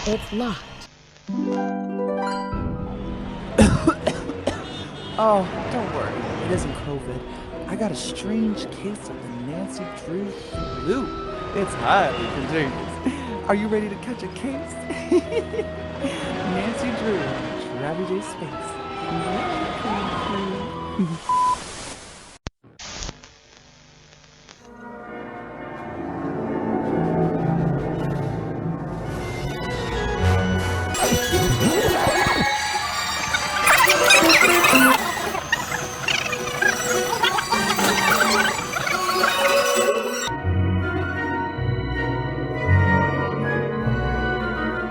It's locked. Oh, don't worry. It isn't COVID. I got a strange case of the Nancy Drew flu. It's highly contagious. Are you ready to catch a case? Nancy Drew, TravyJsSpace.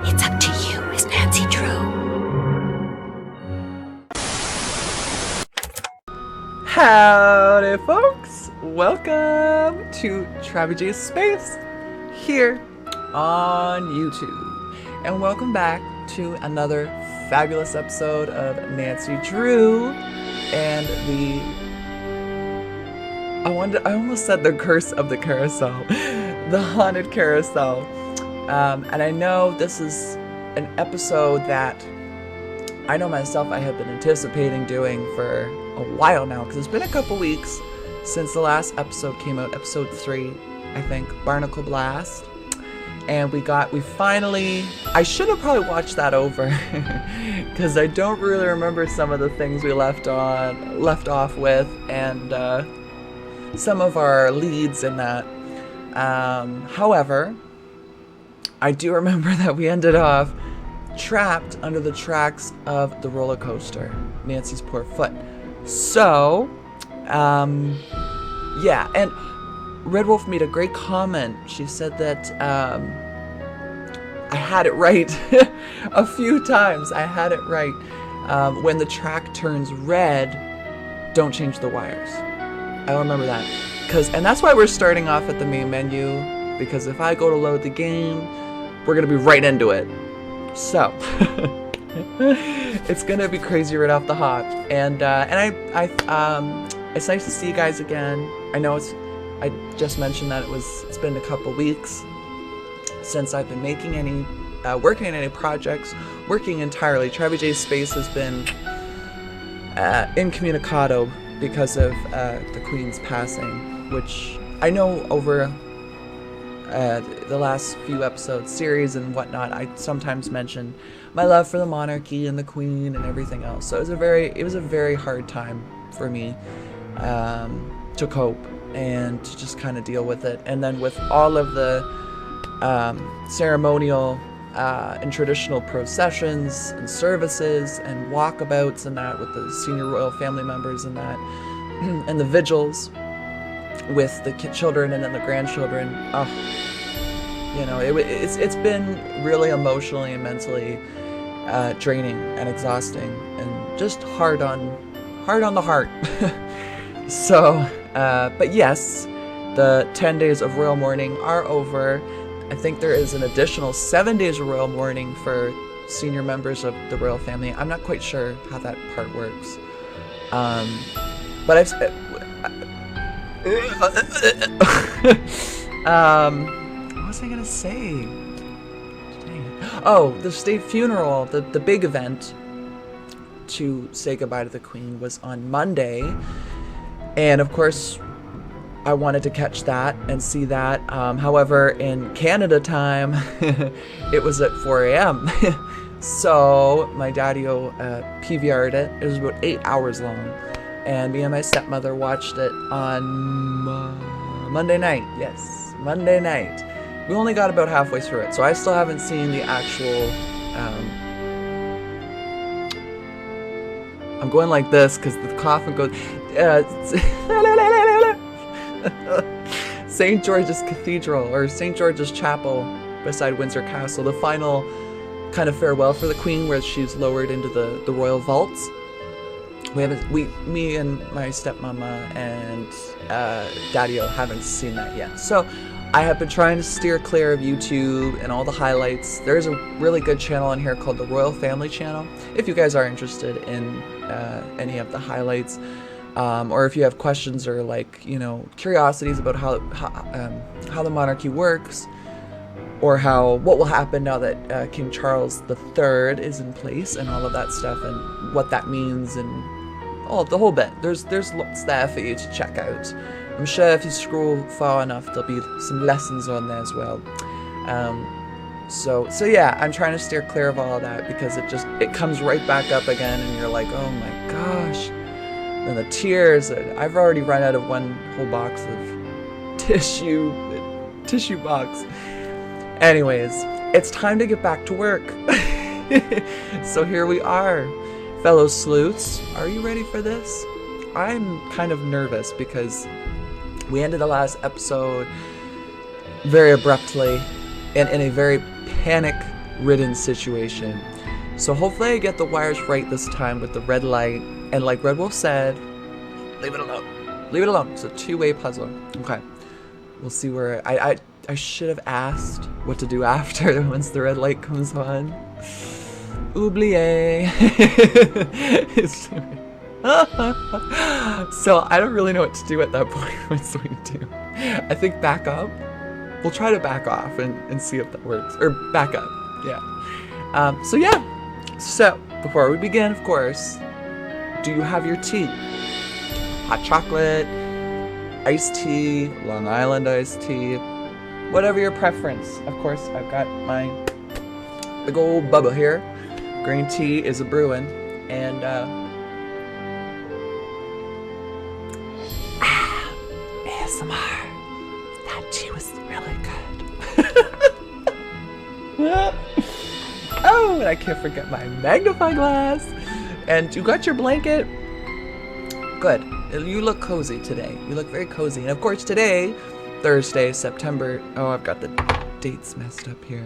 It's up to you, Miss Nancy Drew. Howdy, folks! Welcome to TravyJsSpace here on YouTube. And welcome back to another fabulous episode of Nancy Drew and I almost said the curse of the carousel, the haunted carousel. And I know this is an episode that I know myself I have been anticipating doing for a while now, because it's been a couple weeks since the last episode came out, episode 3, I think, Barnacle Blast. And we finally, I should have probably watched that over because I don't really remember some of the things we left off with, and some of our leads in that. However, I do remember that we ended off trapped under the tracks of the roller coaster, Nancy's poor foot. So, yeah, and Red Wolf made a great comment. She said that I had it right a few times. I had it right. When the track turns red, don't change the wires. I remember that. And that's why we're starting off at the main menu, because if I go to load the game, we're going to be right into it. So, it's going to be crazy right off the hop. And it's nice to see you guys again. I know I just mentioned that it's been a couple weeks since I've been making any, working on any projects, working entirely. TravyJsSpace has been incommunicado because of the Queen's passing, which I know over the last few episodes, series and whatnot, I sometimes mention my love for the monarchy and the Queen and everything else. So it was a very hard time for me to cope and to just kind of deal with it. And then with all of the ceremonial and traditional processions and services and walkabouts and that with the senior royal family members and that, and the vigils with the children and then the grandchildren, it's been really emotionally and mentally draining and exhausting and just hard on the heart. So, but yes, the 10 days of royal mourning are over. I think there is an additional 7 days of royal mourning for senior members of the royal family. I'm not quite sure how that part works. But I've... what was I gonna say? Oh, the state funeral, the big event to say goodbye to the Queen was on Monday. And of course, I wanted to catch that and see that. However, in Canada time, it was at 4 a.m. So my daddy-o PVR'd it. It was about 8 hours long. And me and my stepmother watched it on Monday night. Yes, Monday night. We only got about halfway through it, so I still haven't seen the actual... I'm going like this because the coffin goes... St. George's Cathedral, or St. George's Chapel beside Windsor Castle. The final kind of farewell for the Queen where she's lowered into the royal vaults. Me and my stepmama and Daddy-o haven't seen that yet. So I have been trying to steer clear of YouTube and all the highlights. There's a really good channel in here called the Royal Family Channel. If you guys are interested in any of the highlights, or if you have questions or curiosities about how the monarchy works, or what will happen now that King Charles III is in place and all of that stuff, and what that means, and the whole bit. There's lots there for you to check out. I'm sure if you scroll far enough, there'll be some lessons on there as well. So yeah, I'm trying to steer clear of all of that because it comes right back up again, and you're like, oh my gosh. And the tears. I've already run out of one whole box of tissue box. Anyways, it's time to get back to work. So here we are, fellow sleuths. Are you ready for this? I'm kind of nervous because we ended the last episode very abruptly and in a very panic-ridden situation. So hopefully I get the wires right this time with the red light. And like Red Wolf said, leave it alone. Leave it alone. It's a two-way puzzle. Okay. We'll see where I should have asked what to do after once the red light comes on. Oublié. So I don't really know what to do at that point once we do. I think back up. We'll try to back off and see if that works. Or back up. Yeah. So yeah. So before we begin, of course, do you have your tea? Hot chocolate, iced tea, Long Island iced tea, whatever your preference. Of course, I've got my big old Bubba here. Green tea is a brewing, and ASMR. That tea was really good. Oh, and I can't forget my magnifying glass. And you got your blanket? Good. You look cozy today. You look very cozy. And of course today, Thursday, September... Oh, I've got the dates messed up here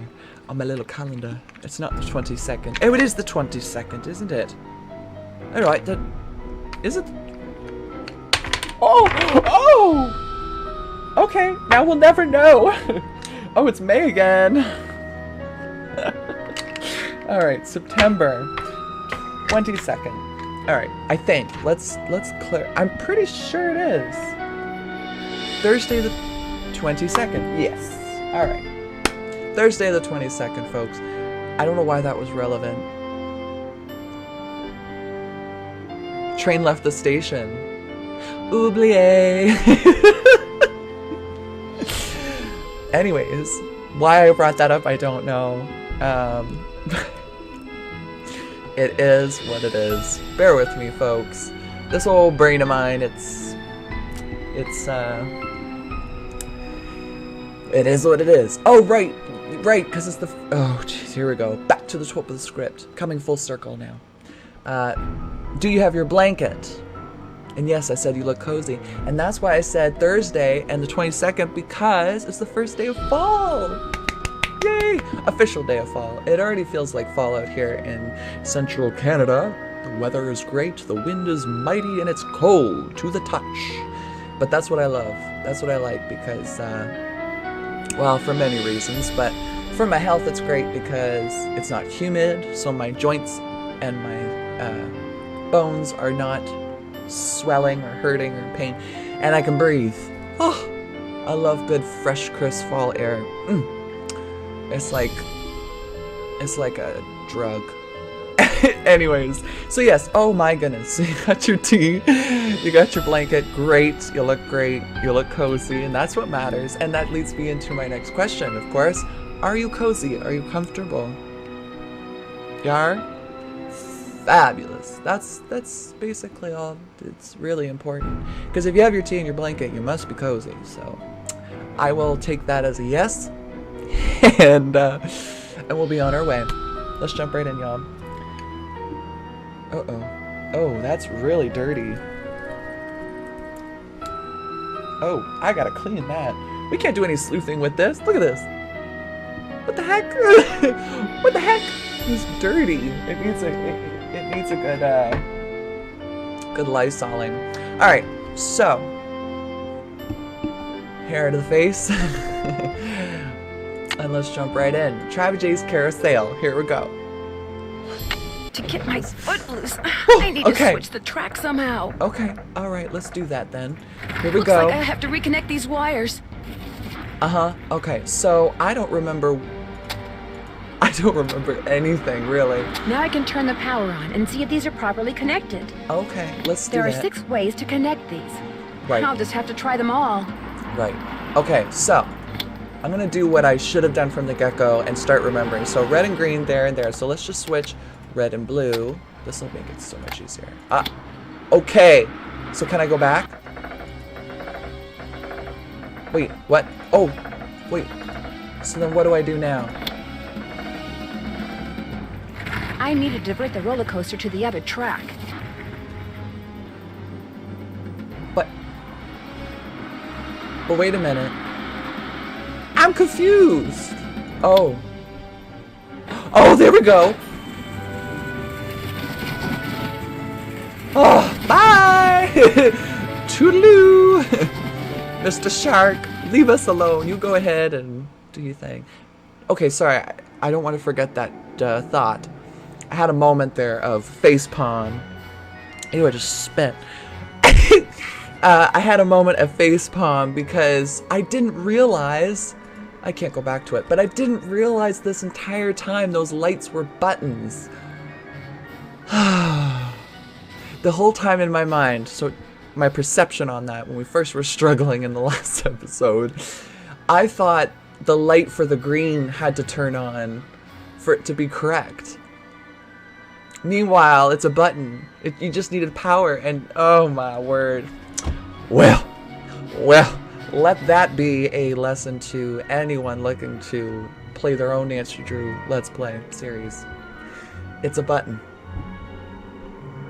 on my little calendar. It's not the 22nd. Oh, it is the 22nd, isn't it? Alright, is it? Oh! Okay, now we'll never know. Oh, it's May again. Alright, September 22nd. Alright, I think. Let's clear. I'm pretty sure it is. Thursday the 22nd. Yes. Alright. Thursday the 22nd, folks. I don't know why that was relevant. Train left the station. Oublié. Anyways, why I brought that up, I don't know. It is what it is. Bear with me, folks. This old brain of mine, it is what it is. Oh, right, because it's the... Oh, jeez, here we go. Back to the top of the script. Coming full circle now. Do you have your blanket? And yes, I said you look cozy. And that's why I said Thursday and the 22nd, because it's the first day of fall. Yay! Official day of fall. It already feels like fall out here in central Canada. The weather is great, the wind is mighty, and it's cold to the touch. But that's what I love. That's what I like because, well, for many reasons, but for my health it's great because it's not humid, so my joints and my bones are not swelling or hurting or in pain, and I can breathe. Oh, I love good, fresh, crisp fall air. It's like a drug. Anyways, so yes, oh my goodness, you got your tea, you got your blanket, great, you look cozy, and that's what matters. And that leads me into my next question, of course. Are you cozy? Are you comfortable? You are? Fabulous. That's basically all. It's really important. Because if you have your tea and your blanket, you must be cozy. So I will take that as a yes. and we'll be on our way. Let's jump right in, y'all. Oh, that's really dirty. Oh, I gotta clean that. We can't do any sleuthing with this. Look at this. What the heck? What the heck? It's dirty. It needs a good lysoling. All right, so hair to the face. And let's jump right in. TravyJ's Carousel. Here we go. To get my foot loose, I need to switch the track somehow. Okay. All right. Let's do that then. Here we Looks go. like I have to reconnect these wires. Okay, so I don't remember anything, really. Now I can turn the power on and see if these are properly connected. Okay, let's do There are that. 6 ways to connect these. Right. I'll just have to try them all. Right. Okay, so I'm gonna do what I should have done from the get-go and start remembering. So red and green there and there. So let's just switch red and blue. This will make it so much easier. Okay. So can I go back? Wait, what? Oh, wait. So then what do I do now? I need to divert the roller coaster to the other track. But wait a minute. I'm confused. Oh. Oh, there we go. Oh, bye. Toodaloo. Mr. Shark, leave us alone. You go ahead and do your thing. Okay, sorry. I don't want to forget that thought. I had a moment there of facepalm. Ew, I just spit. I had a moment of facepalm because I didn't realize, I can't go back to it, but I didn't realize this entire time those lights were buttons. The whole time in my mind, so my perception on that when we first were struggling in the last episode, I thought the light for the green had to turn on for it to be correct. Meanwhile, it's a button. You just needed power, and oh my word. Well, let that be a lesson to anyone looking to play their own Nancy Drew Let's Play series. It's a button.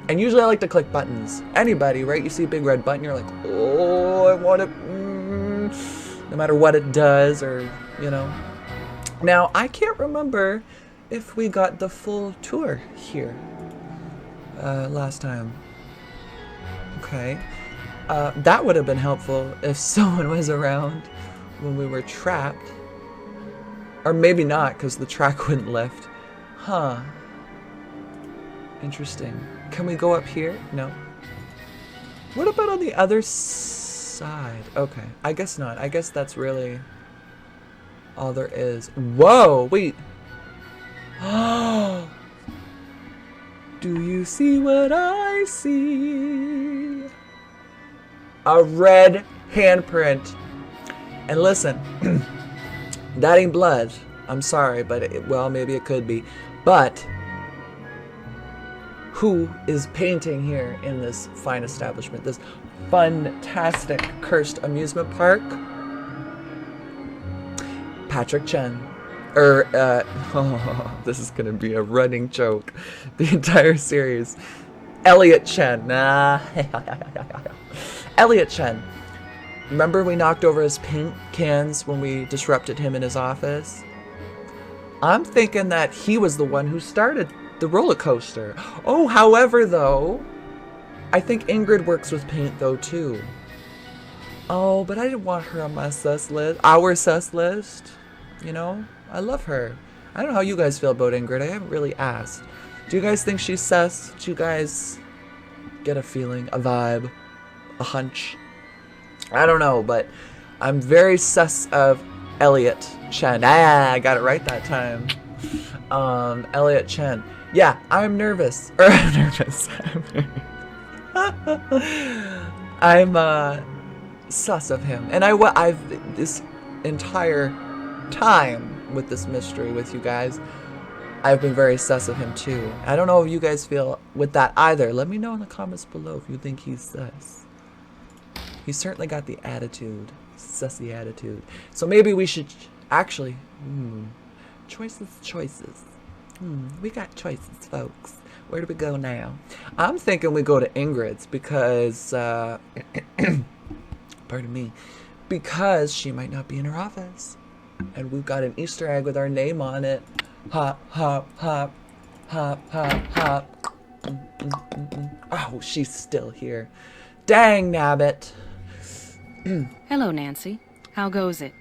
And usually I like to click buttons. Anybody, right? You see a big red button, you're like, oh, I want it. No matter what it does, or, you know. Now, I can't remember if we got the full tour here last time. Okay. That would have been helpful if someone was around when we were trapped. Or maybe not, because the track wouldn't lift. Huh. Interesting. Can we go up here? No. What about on the other side? Okay. I guess not. I guess that's really all there is. Whoa! Wait. Oh! Do you see what I see? A red handprint. And listen, that ain't blood. I'm sorry, but well, maybe it could be. But who is painting here in this fine establishment, this fantastic cursed amusement park? Patrick Chen. Oh, this is gonna be a running joke the entire series. Elliot Chen. Elliot Chen. Remember we knocked over his paint cans when we disrupted him in his office? I'm thinking that he was the one who started the roller coaster. Oh, however, though, I think Ingrid works with paint, though, too. Oh, but I didn't want her on my sus list. Our sus list. You know? I love her. I don't know how you guys feel about Ingrid. I haven't really asked. Do you guys think she's sus? Do you guys get a feeling, a vibe, a hunch? I don't know, but I'm very sus of Elliot Chen. I got it right that time. Elliot Chen. Yeah, I'm nervous. Or I'm nervous. I'm sus of him. And I've this entire time with this mystery with you guys, I've been very sus of him too. I don't know if you guys feel with that either. Let me know in the comments below if you think he's sus. He's certainly got the attitude. Sussy attitude. So maybe we should actually choices. We got choices, folks. Where do we go now? I'm thinking we go to Ingrid's because pardon me, because she might not be in her office. And we've got an Easter egg with our name on it. Hop, hop, hop, hop, hop, hop. Oh, she's still here. Dang nabbit. Hello, Nancy. How goes it?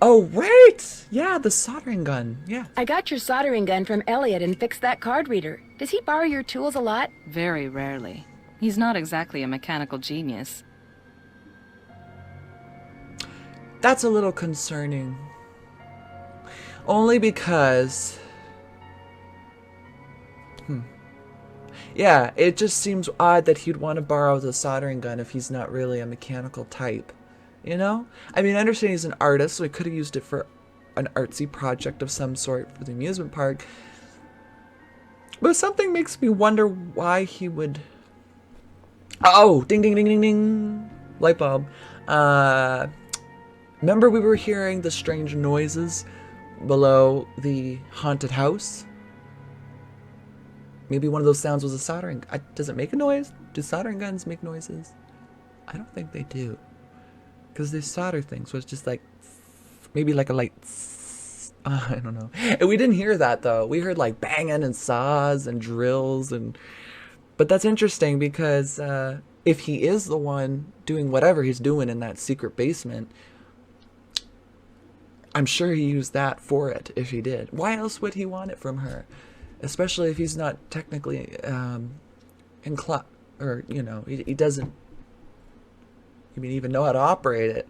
Oh, right. Yeah, the soldering gun. Yeah. I got your soldering gun from Elliot and fixed that card reader. Does he borrow your tools a lot? Very rarely. He's not exactly a mechanical genius. That's a little concerning. Only because... Yeah, it just seems odd that he'd want to borrow the soldering gun if he's not really a mechanical type. You know? I mean, I understand he's an artist, so he could have used it for an artsy project of some sort for the amusement park. But something makes me wonder why he would... Oh! Ding, ding, ding, ding, ding! Light bulb. Remember we were hearing the strange noises below the haunted house? Maybe one of those sounds was a soldering... Does it make a noise? Do soldering guns make noises? I don't think they do. Because they solder things, so it's just like... Maybe like a light... I don't know. And we didn't hear that, though. We heard like banging and saws and drills and... But that's interesting because if he is the one doing whatever he's doing in that secret basement... I'm sure he used that for it, if he did. Why else would he want it from her? Especially if he's not technically inclined, or, you know, he doesn't even know how to operate it.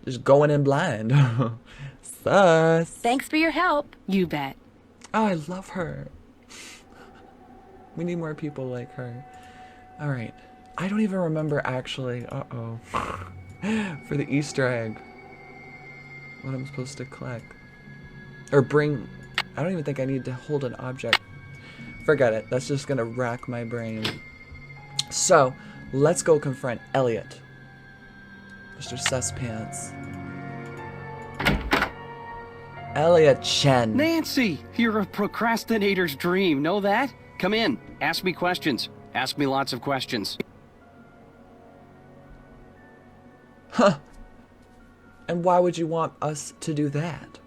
Just going in blind. Sus. Thanks for your help. You bet. Oh, I love her. We need more people like her. All right. I don't even remember, actually. Uh-oh. For the Easter egg. What I'm supposed to collect. Or bring... I don't even think I need to hold an object. Forget it. That's just gonna rack my brain. So, let's go confront Elliot. Mr. Suspants. Elliot Chen. Nancy, you're a procrastinator's dream. Know that? Come in. Ask me questions. Ask me lots of questions. Huh. And why would you want us to do that?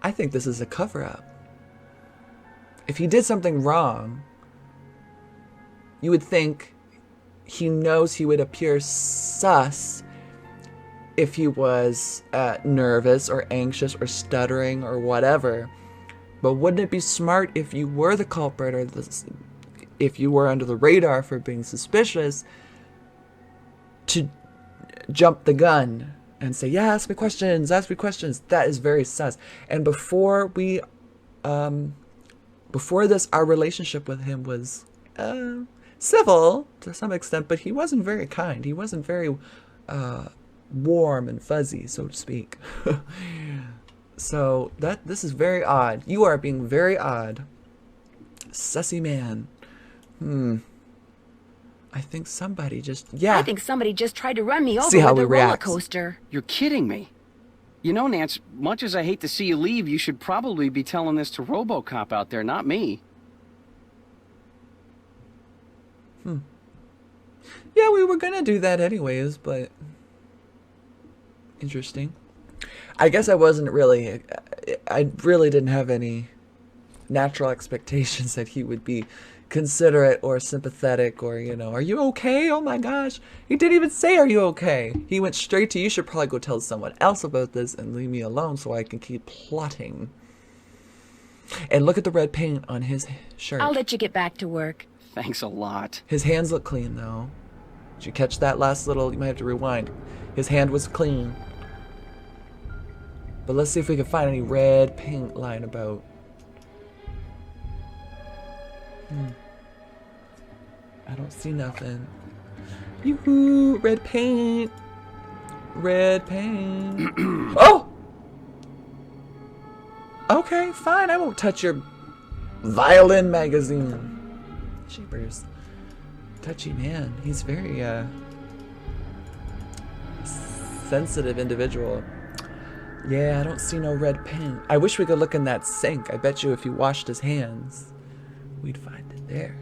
I think this is a cover-up. If he did something wrong, you would think he knows he would appear sus if he was nervous or anxious or stuttering or whatever. But wouldn't it be smart if you were the culprit or if you were under the radar for being suspicious to jump the gun and say, yeah, ask me questions, ask me questions. That is very sus. And before this, our relationship with him was civil to some extent, but he wasn't very kind. He wasn't very warm and fuzzy, so to speak. So this is very odd. You are being very odd. Sussy man. I think somebody just... Yeah. I think somebody just tried to run me over See how with he a roller reacts. coaster. You're kidding me. You know, Nance, much as I hate to see you leave, you should probably be telling this to RoboCop out there, not me. Yeah, we were gonna do that anyways, but... Interesting. I guess I wasn't really... I really didn't have any natural expectations that he would be considerate or sympathetic or, you know, are you okay? Oh my gosh. He didn't even say, are you okay? He went straight to, you should probably go tell someone else about this and leave me alone so I can keep plotting. And look at the red paint on his shirt. I'll let you get back to work. Thanks a lot. His hands look clean, though. Did you catch that last little? You might have to rewind. His hand was clean. But let's see if we can find any red paint lying about. I don't see nothing. Yoo-hoo! Red paint! Red paint! Oh! Okay, fine. I won't touch your violin magazine. Jeepers. Touchy man. He's very, sensitive individual. Yeah, I don't see no red paint. I wish we could look in that sink. I bet you if he washed his hands, we'd find it there.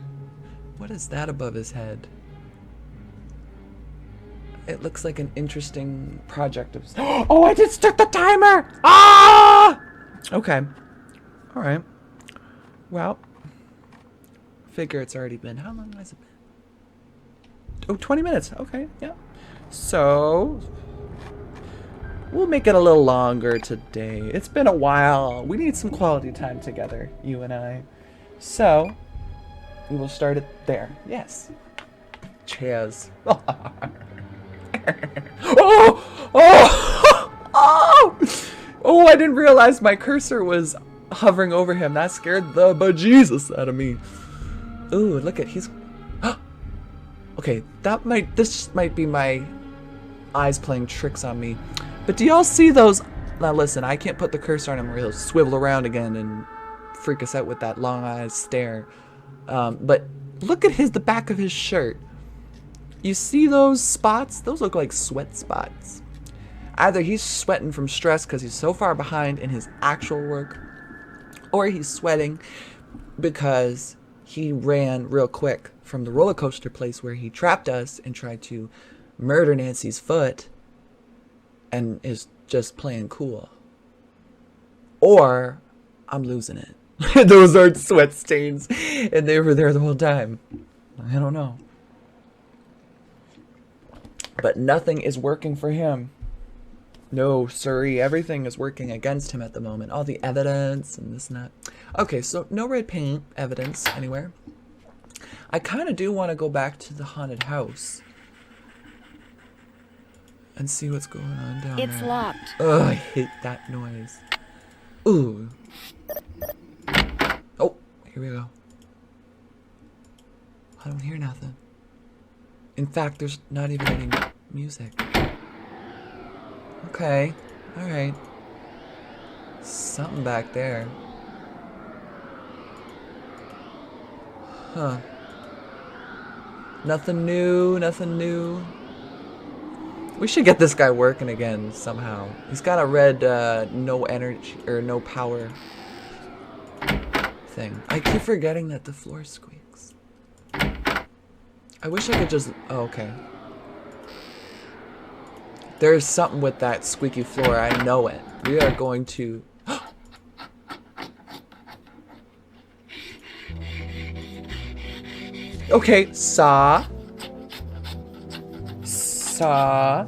What is that above his head? It looks like an interesting project of... Oh, I did start the timer! Ah! Okay. All right. Well, figure it's already been... How long has it been? Oh, 20 minutes. Okay, yeah. So... we'll make it a little longer today. It's been a while. We need some quality time together, you and I. So, we will start it there. Yes. Cheers. Oh! Oh! Oh! I didn't realize my cursor was hovering over him. That scared the bejesus out of me. Ooh, look at he's. Okay, this might be my eyes playing tricks on me. But do y'all see those? Now listen, I can't put the cursor on him or he'll swivel around again and freak us out with that long eyes stare. But look at the back of his shirt. You see those spots? Those look like sweat spots. Either he's sweating from stress because he's so far behind in his actual work, or he's sweating because he ran real quick from the roller coaster place where he trapped us and tried to murder Nancy's foot and is just playing cool. Or I'm losing it. Those aren't sweat stains and they were there the whole time. I don't know. But nothing is working for him. No, sirree. Everything is working against him at the moment. All the evidence and this and that. Okay, so no red paint evidence anywhere. I kind of do want to go back to the haunted house and see what's going on down there. It's locked. Oh, I hate that noise. Ooh. Oh, here we go. I don't hear nothing. In fact, there's not even any music. Okay, alright. Something back there. Huh. Nothing new, nothing new. We should get this guy working again somehow. He's got a red no energy or no power thing. I keep forgetting that the floor squeaks. I wish I could just... Oh, okay. There's something with that squeaky floor. I know it. We are going to... Okay, saw. Saw.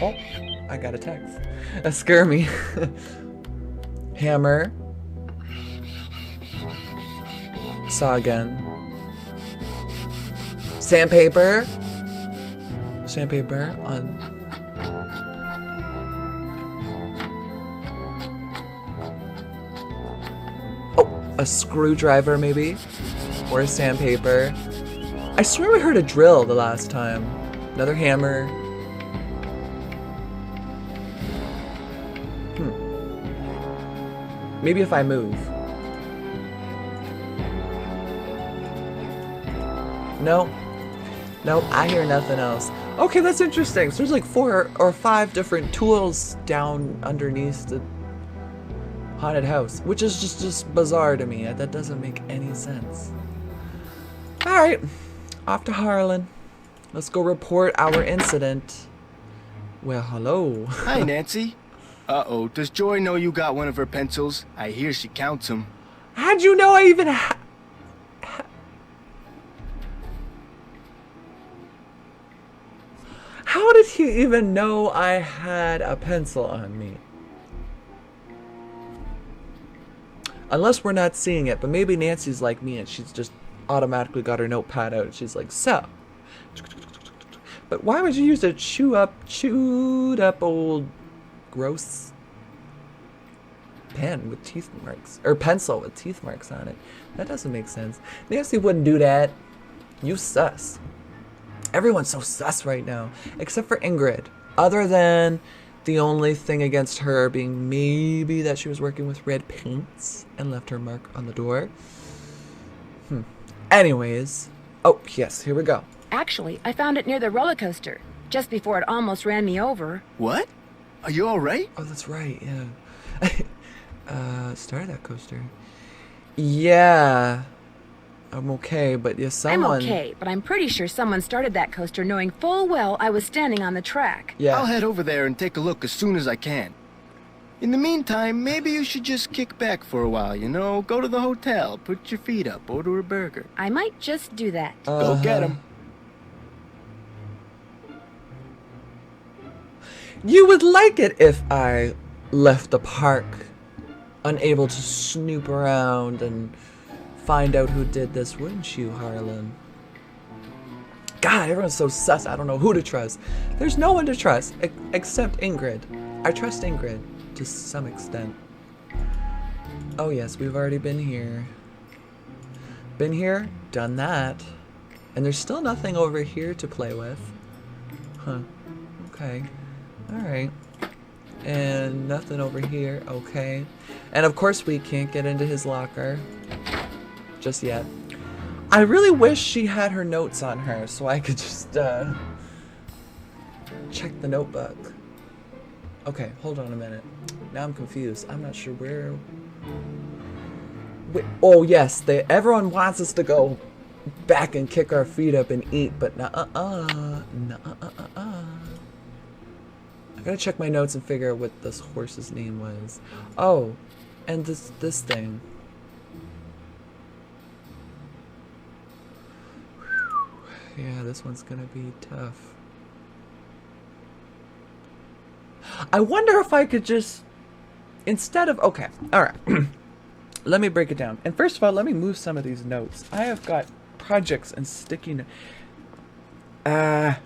Oh, I got a text. That scared me. Hammer. Saw again. Sandpaper. Sandpaper on. Oh, a screwdriver maybe? Or a sandpaper. I swear we heard a drill the last time. Another hammer. Maybe if I move. No. Nope, I hear nothing else. Okay, that's interesting. So there's like 4 or 5 different tools down underneath the haunted house, which is just bizarre to me. That doesn't make any sense. Alright, off to Harlan. Let's go report our incident. Well, hello. Hi, Nancy. Uh-oh, does Joy know you got one of her pencils? I hear she counts them. How'd you know I even How did he even know I had a pencil on me? Unless we're not seeing it, but maybe Nancy's like me and she's just automatically got her notepad out and she's like, so. But why would you use a chewed up old gross pen with teeth marks, or pencil with teeth marks on it? That doesn't make sense. Nancy wouldn't do that. You sus. Everyone's so sus right now, except for Ingrid. Other than the only thing against her being maybe that she was working with red paints and left her mark on the door. Anyways. Oh, yes, here we go. Actually, I found it near the roller coaster, just before it almost ran me over. What? Are you all right? Oh, that's right, yeah. Started that coaster. Yeah. I'm okay, but yeah, someone... I'm okay, but I'm pretty sure someone started that coaster knowing full well I was standing on the track. Yeah. I'll head over there and take a look as soon as I can. In the meantime, maybe you should just kick back for a while, you know? Go to the hotel, put your feet up, order a burger. I might just do that. Go get 'em. You would like it if I left the park unable to snoop around and find out who did this, wouldn't you, Harlan? God, everyone's so sus. I don't know who to trust. There's no one to trust except Ingrid. I trust Ingrid to some extent. Oh yes, we've already been here. Been here, done that. And there's still nothing over here to play with. Huh. Okay. Alright. And nothing over here. Okay. And of course we can't get into his locker. Just yet. I really wish she had her notes on her so I could just check the notebook. Okay, hold on a minute. Now I'm confused. I'm not sure where... Wait, oh yes, everyone wants us to go back and kick our feet up and eat, but nuh-uh-uh. Nuh-uh-uh-uh. I gotta check my notes and figure out what this horse's name was. Oh, and this thing. Yeah, this one's gonna be tough. I wonder if I could just, instead of, okay, alright. Let me break it down. And first of all, let me move some of these notes. I have got projects and sticky notes.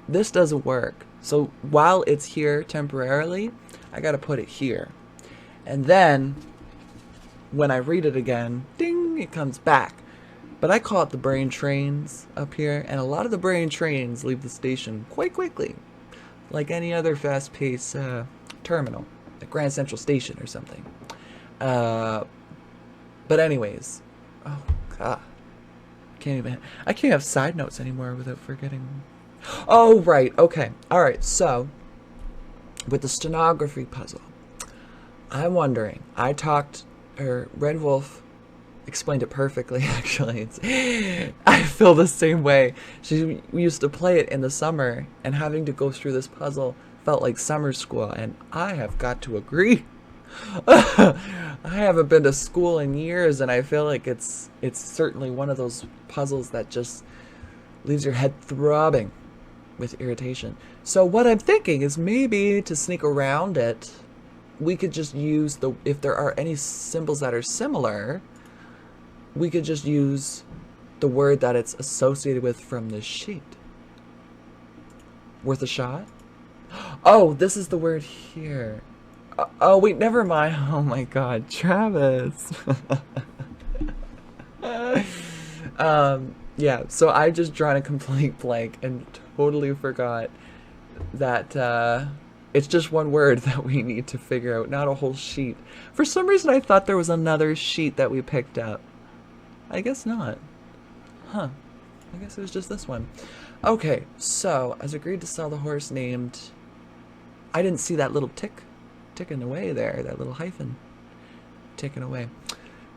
This doesn't work. So while it's here temporarily, I gotta put it here. And then, when I read it again, ding, it comes back. But I call it the brain trains up here, and a lot of the brain trains leave the station quite quickly. Like any other fast-paced terminal, like Grand Central Station or something. But anyways, oh god, I can't have side notes anymore without forgetting. Oh right, okay, all right. So with the stenography puzzle, I'm wondering. Red Wolf explained it perfectly. Actually, I feel the same way. We used to play it in the summer, and having to go through this puzzle felt like summer school, and I have got to agree. I haven't been to school in years, and I feel like it's certainly one of those puzzles that just leaves your head throbbing with irritation. So what I'm thinking is maybe to sneak around it, we could just use if there are any symbols that are similar, we could just use the word that it's associated with from this sheet. Worth a shot? Oh, this is the word here. Oh, wait, never mind. Oh my god, Travis. Yeah, so I just drawn a complete blank and totally forgot that it's just one word that we need to figure out, not a whole sheet. For some reason, I thought there was another sheet that we picked up. I guess not. Huh. I guess it was just this one. Okay, so, as agreed to sell the horse named... I didn't see that little ticking away there, that little hyphen ticking away.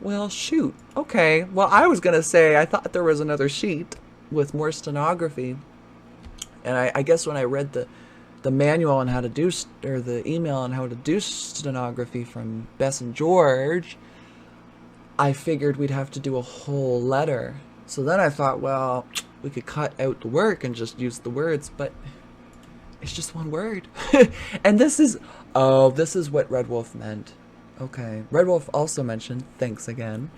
Well, shoot. Okay, well, I was gonna say I thought there was another sheet with more stenography. And I guess when I read the manual on how to do, or the email on how to do stenography from Bess and George, I figured we'd have to do a whole letter. So then I thought, well, we could cut out the work and just use the words, but it's just one word. And this is what Red Wolf meant. Okay. Red Wolf also mentioned, thanks again,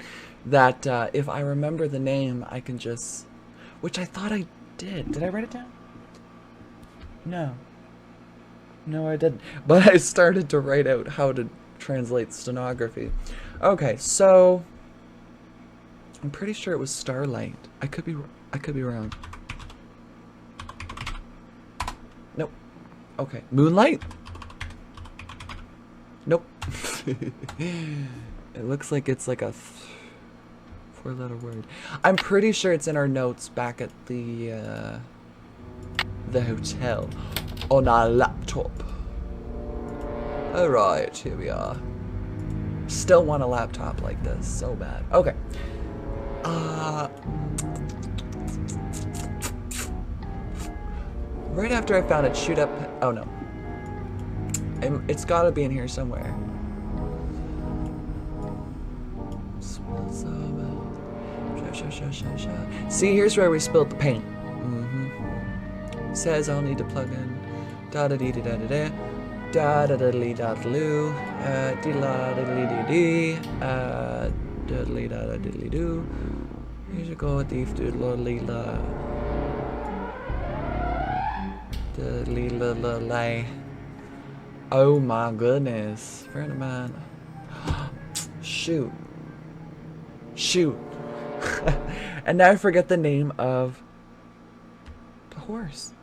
that if I remember the name, I can just, which I thought I did. Did I write it down? No. No, I didn't. But I started to write out how to translate stenography. Okay, so I'm pretty sure it was Starlight. I could be wrong. Nope. Okay, Moonlight? Nope. It looks like it's like a four-letter word. I'm pretty sure it's in our notes back at the hotel on our laptop. Alright, here we are. Still want a laptop like this so bad. Okay. Right after I found it, shoot up. Oh no. It's gotta be in here somewhere. See, here's where we spilled the paint. Says I'll need to plug in da da dee da da da da da da da da loo dee la da dee dee dee diddly da da diddly doo You should go with the Lila. The Lila. Oh my goodness. Friend of mine. Shoot. Shoot. And now I forget the name of the horse.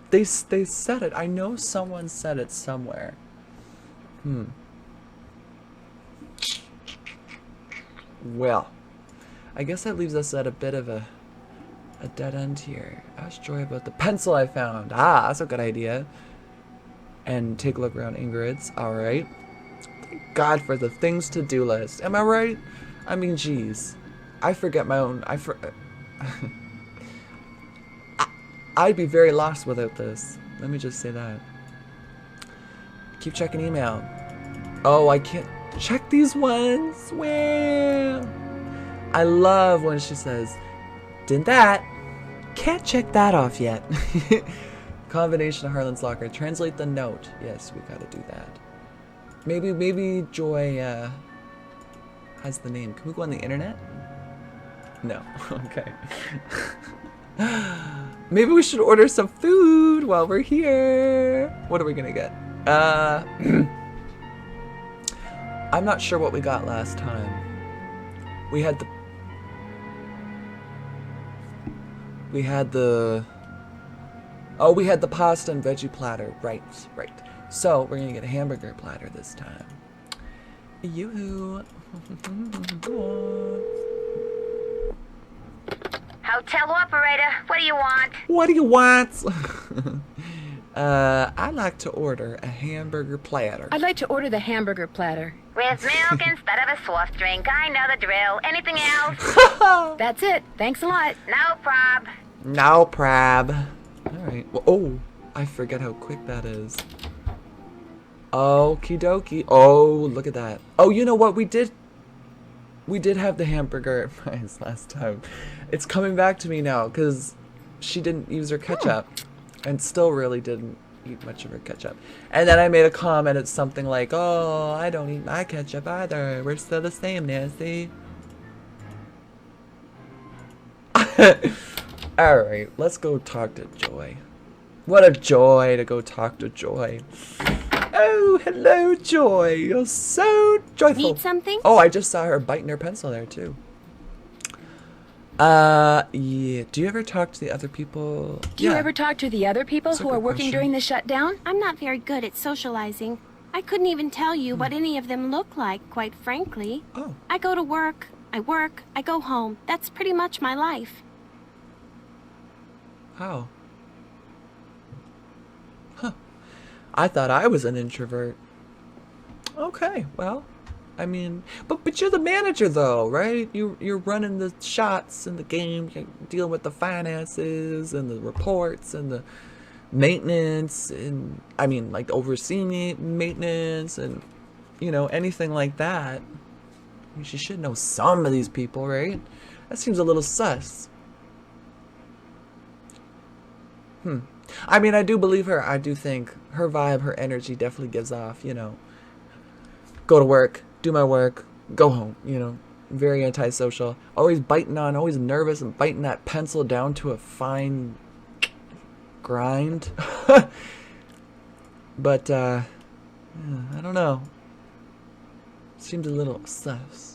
They said it. I know someone said it somewhere. Well, I guess that leaves us at a bit of a dead end here. Ask Joy about the pencil I found. Ah, that's a good idea. And take a look around Ingrid's. Alright. Thank God for the things to do list. Am I right? I mean, geez. I forget my own. I'd be very lost without this. Let me just say that. Keep checking email. Oh, I can't check these ones. Well, I love when she says, did that. Can't check that off yet. Combination of Harlan's locker. Translate the note. Yes, we gotta do that. Maybe Joy has the name. Can we go on the internet? No. Okay. Maybe we should order some food while we're here. What are we gonna get? I'm not sure what we got last time. We had the oh, we had the pasta and veggie platter. Right. So we're gonna get a hamburger platter this time. Yoo-hoo. Hotel operator, what do you want? What do you want? I'd like to order a hamburger platter. I'd like to order the hamburger platter. With milk instead of a soft drink. I know the drill. Anything else? That's it. Thanks a lot. No prob. No prob. Alright. Well, oh, I forget how quick that is. Okie dokie. Oh, look at that. Oh, you know what? We did have the hamburger at Brian's last time. It's coming back to me now because she didn't use her ketchup and still really didn't eat much of her ketchup. And then I made a comment. It's something like, oh, I don't eat my ketchup either. We're still the same, Nancy. Alright, let's go talk to Joy. What a joy to go talk to Joy. Oh, hello, Joy. You're so joyful. Need something? Oh, I just saw her biting her pencil there, too. Yeah. Do you ever talk to the other people? Do you ever talk to the other people That's a who are good working question. during the shutdown? I'm not very good at socializing. I couldn't even tell you what any of them look like, quite frankly. Oh. I go to work, I go home. That's pretty much my life. How? Huh. I thought I was an introvert. Okay, well, I mean, but you're the manager though, right? You're running the shots in the game, you're dealing with the finances and the reports and the maintenance and I mean like overseeing maintenance and you know anything like that. I mean, she should know some of these people, right? That seems a little sus. I mean, I do believe her. I do think her vibe, her energy definitely gives off, you know, go to work, do my work, go home, you know, very antisocial, always biting on, always nervous and biting that pencil down to a fine grind. But, yeah, I don't know. Seems a little sus.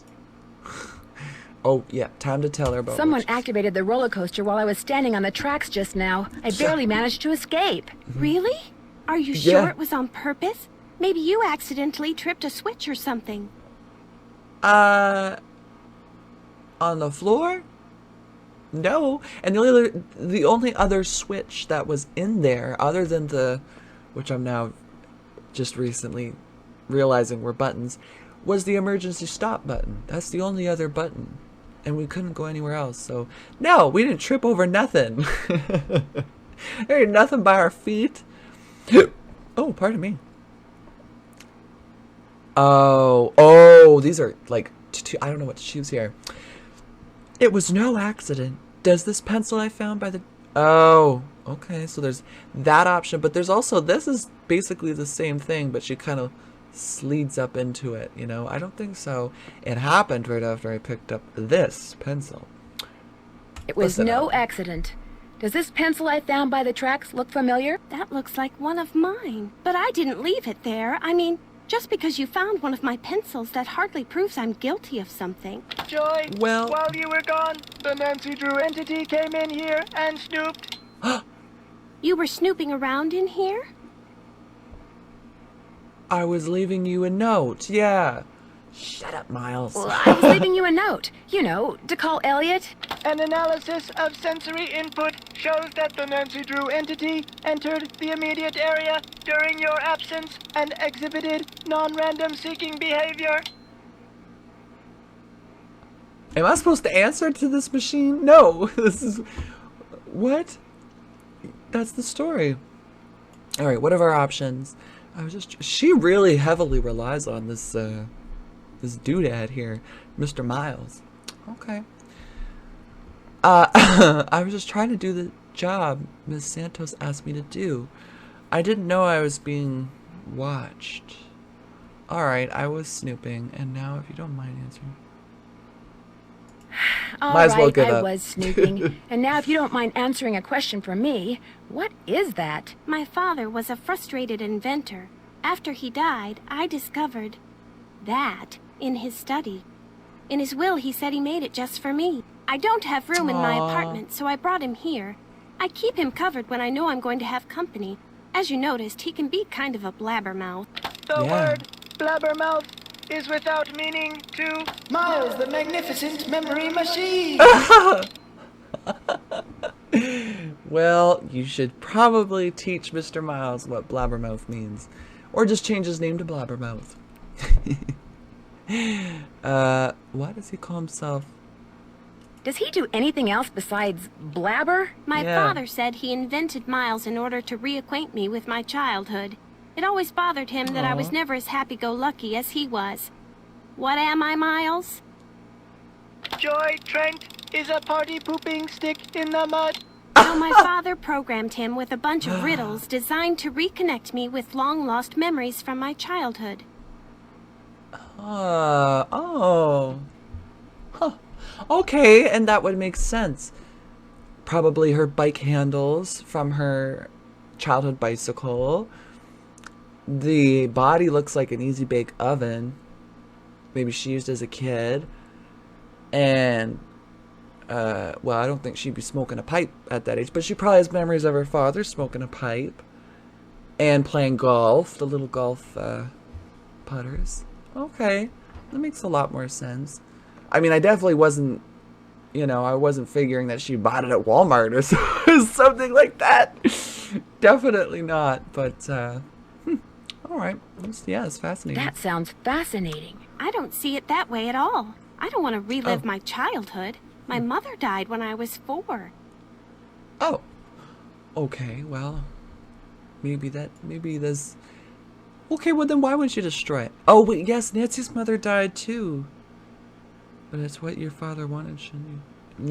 Oh, yeah, time to tell her about Someone activated the roller coaster while I was standing on the tracks just now. I barely managed to escape. Really? Are you Yeah. sure it was on purpose? Maybe you accidentally tripped a switch or something. On the floor? No. And the only other switch that was in there, other than the, which I'm now just recently realizing were buttons, was the emergency stop button. That's the only other button. And we couldn't go anywhere else. So, no, we didn't trip over nothing. There ain't nothing by our feet. Oh, pardon me. Oh, these are like, I don't know what to choose here. It was no accident. Does this pencil I found by the... Oh, okay, so there's that option. But there's also, this is basically the same thing, but she kind of sleeds up into it, you know? I don't think so. It happened right after I picked up this pencil. It was Listen no up. accident. Does this pencil I found by the tracks look familiar? That looks like one of mine. But I didn't leave it there. I mean, just because you found one of my pencils, that hardly proves I'm guilty of something. Joy, Well- while you were gone, the Nancy Drew entity came in here and snooped. You were snooping around in here? I was leaving you a note. Yeah. Shut up, Miles. Well, I was leaving you a note. You know, to call Elliot. An analysis of sensory input shows that the Nancy Drew entity entered the immediate area during your absence and exhibited non-random seeking behavior. Am I supposed to answer to this machine? No. This is... What? That's the story. Alright, what are our options? I was just... She really heavily relies on this, this doodad here. Mr. Miles. Okay. I was just trying to do the job Ms. Santos asked me to do. I didn't know I was being watched. Alright, I was snooping, and now if you don't mind answering... All Might as well right, give I up. was snooping. And now if you don't mind answering a question for me, what is that? My father was a frustrated inventor. After he died, I discovered that in his study. In his will, he said he made it just for me. I don't have room in my apartment, so I brought him here. I keep him covered when I know I'm going to have company. As you noticed, he can be kind of a blabbermouth. The Yeah. word blabbermouth is without meaning to Miles, the magnificent memory machine. Well, you should probably teach Mr. Miles what blabbermouth means. Or just change his name to Blabbermouth. Why does he call himself? Does he do anything else besides blabber? My Yeah. father said he invented Miles in order to reacquaint me with my childhood. It always bothered him that I was never as happy-go-lucky as he was. What am I, Miles? Joy Trent is a party-pooping stick in the mud. So my father programmed him with a bunch of riddles designed to reconnect me with long-lost memories from my childhood. Oh. Huh. Okay, and that would make sense. Probably her bike handles from her childhood bicycle. The body looks like an easy bake oven. Maybe she used as a kid. And, well, I don't think she'd be smoking a pipe at that age, but she probably has memories of her father smoking a pipe and playing golf, the little golf putters. Okay, that makes a lot more sense. I mean, I definitely wasn't, you know, I wasn't figuring that she bought it at Walmart or something like that. Definitely not, but, all right. Yeah, it's fascinating. That sounds fascinating. I don't see it that way at all. I don't want to relive my childhood. My mother died when I was 4. Oh. Okay, well, maybe there's... Okay, well then why wouldn't you destroy it? Oh, wait, yes, Nancy's mother died too. But it's what your father wanted, shouldn't you?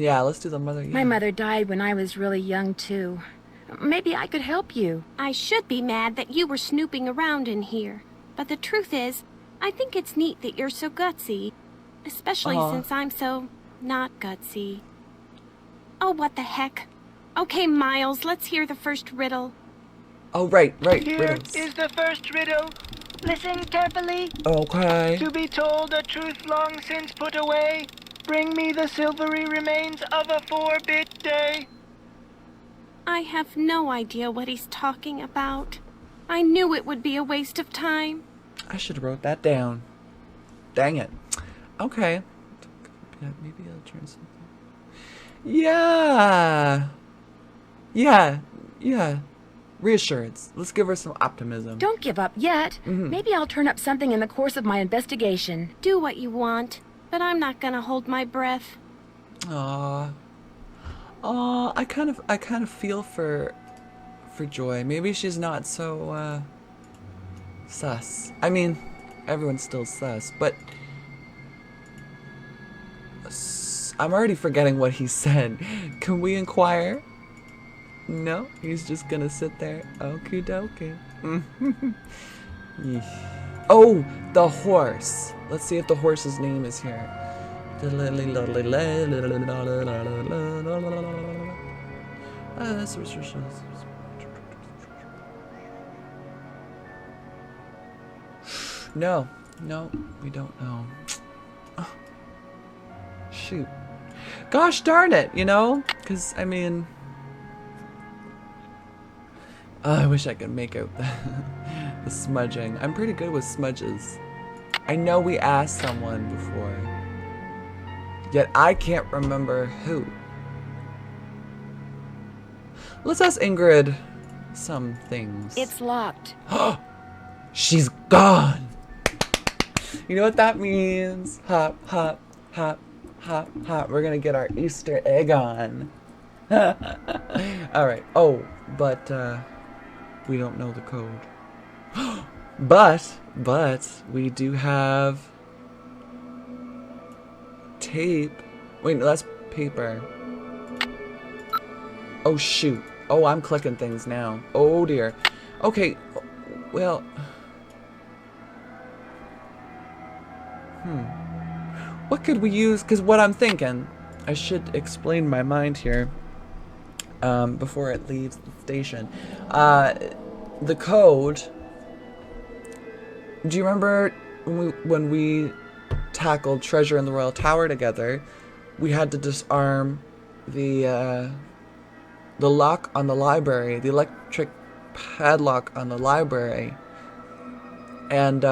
Yeah, let's do the mother. Yeah. My mother died when I was really young, too. Maybe I could help you. I should be mad that you were snooping around in here. But the truth is, I think it's neat that you're so gutsy. Especially since I'm so not gutsy. Oh, what the heck. Okay, Miles, let's hear the first riddle. Oh, right. Here Riddles. is the first riddle. Listen carefully. Okay. To be told a truth long since put away, bring me the silvery remains of a 4-bit day. I have no idea what he's talking about. I knew it would be a waste of time. I should have wrote that down. Dang it. Okay. Yeah, maybe I'll turn something. Yeah. Reassurance. Let's give her some optimism. Don't give up yet. Maybe I'll turn up something in the course of my investigation. Do what you want, but I'm not gonna hold my breath. Aww. I kind of feel for Joy. Maybe she's not so sus. I mean, everyone's still sus, but I'm already forgetting what he said. Can we inquire? No, he's just gonna sit there. Okie dokie. Oh, the horse. Let's see if the horse's name is here. No, we don't know. Oh, shoot. Gosh darn it, you know? Because, I mean... Oh, I wish I could make out the smudging. I'm pretty good with smudges. I know we asked someone before. Yet I can't remember who. Let's ask Ingrid some things. It's locked. She's gone! You know what that means? Hop, hop, hop, hop, hop. We're gonna get our Easter egg on. Alright. Oh, but, we don't know the code. But, we do have tape. Wait, no, that's paper. Oh, shoot. Oh, I'm clicking things now. Oh, dear. Okay, well... What could we use? Because what I'm thinking, I should explain my mind here before it leaves the station. The code. Do you remember when we tackled Treasure in the Royal Tower together? We had to disarm the lock on the library, the electric padlock on the library, and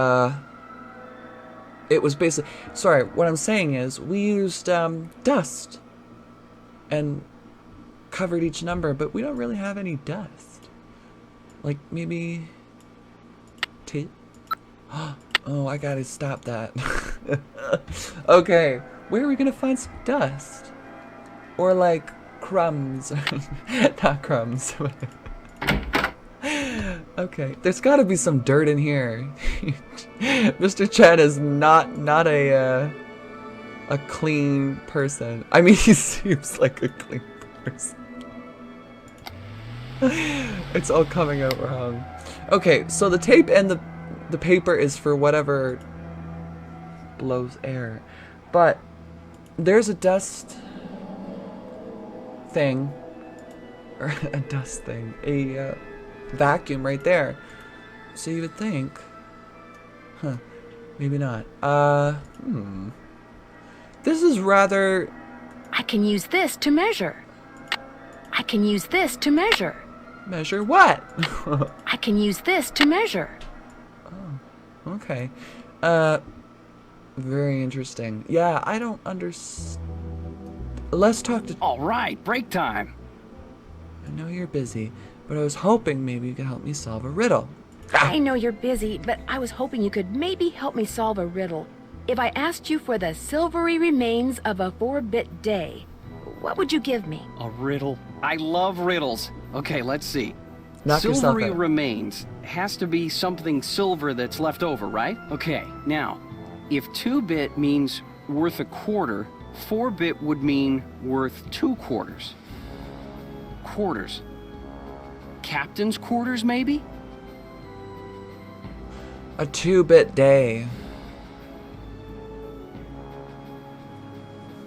it was basically, sorry, what I'm saying is we used dust and covered each number, but we don't really have any dust. Like maybe tape. Oh, I gotta stop that. Okay, where are we gonna find some dust? Or like crumbs. Not crumbs. Okay, there's gotta be some dirt in here. Mr. Chen is not a clean person. I mean, he seems like a clean person. It's all coming out wrong. Okay, so the tape and the paper is for whatever blows air. But there's a dust thing. Or a dust thing. A vacuum right there. So you would think... Huh. Maybe not. This is rather... I can use this to measure. I can use this to measure. Measure what? I can use this to measure. Oh, okay. Very interesting. Yeah, I don't understand. Let's talk to... All right, break time. I know you're busy, but I was hoping maybe you could help me solve a riddle. I know you're busy, but I was hoping you could maybe help me solve a riddle. If I asked you for the silvery remains of a 4-bit day, what would you give me? A riddle? I love riddles. Okay, let's see. Knock yourself Silvery out. remains has to be something silver that's left over, right? Okay, now, if 2-bit means worth a quarter, 4-bit would mean worth 2 quarters. Quarters. Captain's quarters, maybe? A 2-bit day.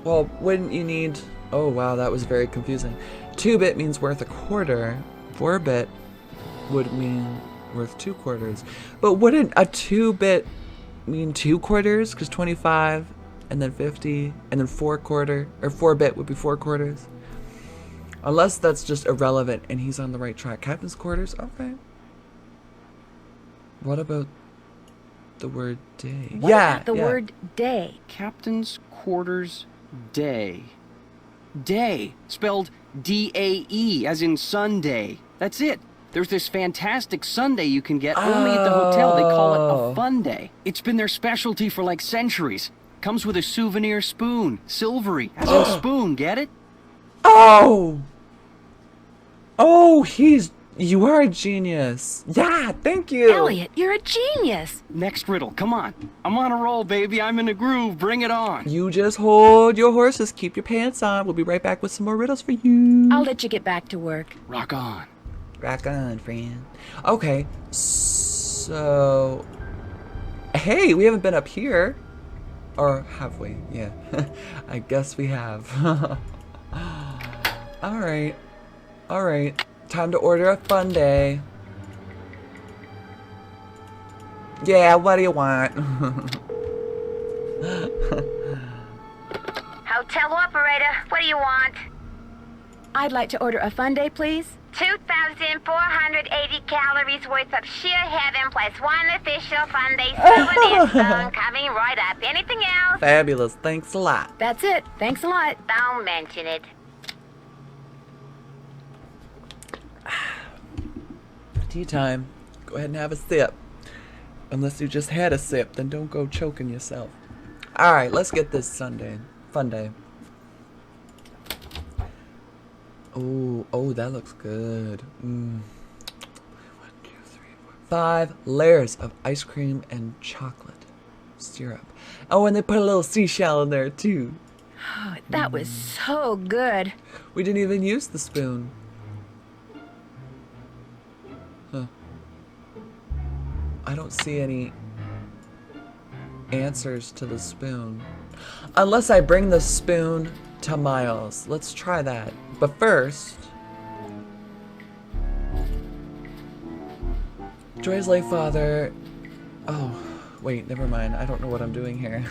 Well, wouldn't you need... Oh, wow, that was very confusing. 2-bit means worth a quarter. 4-bit would mean worth 2 quarters. But wouldn't a 2-bit mean 2 quarters? Because 25, and then 50, and then 4 quarter, or 4-bit would be 4 quarters. Unless that's just irrelevant and he's on the right track. Captain's quarters? Okay. What about the word day? What about the word day? Captain's quarters day. Day, spelled D-A-E, as in Sunday. That's it. There's this fantastic sundae you can get only at the hotel. They call it a Fundae. It's been their specialty for like centuries. Comes with a souvenir spoon. Silvery, as in spoon, get it? Oh! Oh, you are a genius. Yeah, thank you. Elliot, you're a genius. Next riddle, come on. I'm on a roll, baby. I'm in a groove. Bring it on. You just hold your horses, keep your pants on. We'll be right back with some more riddles for you. I'll let you get back to work. Rock on. Rock on, friend. Okay, so... Hey, we haven't been up here. Or have we? Yeah. I guess we have. Alright. Alright. Time to order a Fundae. Yeah, what do you want? Hotel operator, what do you want? I'd like to order a Fundae, please. 2,480 calories worth of sheer heaven plus one official Fundae souvenir spoon coming right up. Anything else? Fabulous. Thanks a lot. That's it. Thanks a lot. Don't mention it. Tea time. Go ahead and have a sip. Unless you just had a sip, then don't go choking yourself. Alright, let's get this Fundae. Oh, that looks good. 1, 2, 3, 4, 5 layers of ice cream and chocolate syrup. Oh, and they put a little seashell in there too. Oh, that was so good. We didn't even use the spoon. Huh. I don't see any answers to the spoon. Unless I bring the spoon to Miles. Let's try that. But first, Joy's late father. Oh, wait, never mind. I don't know what I'm doing here.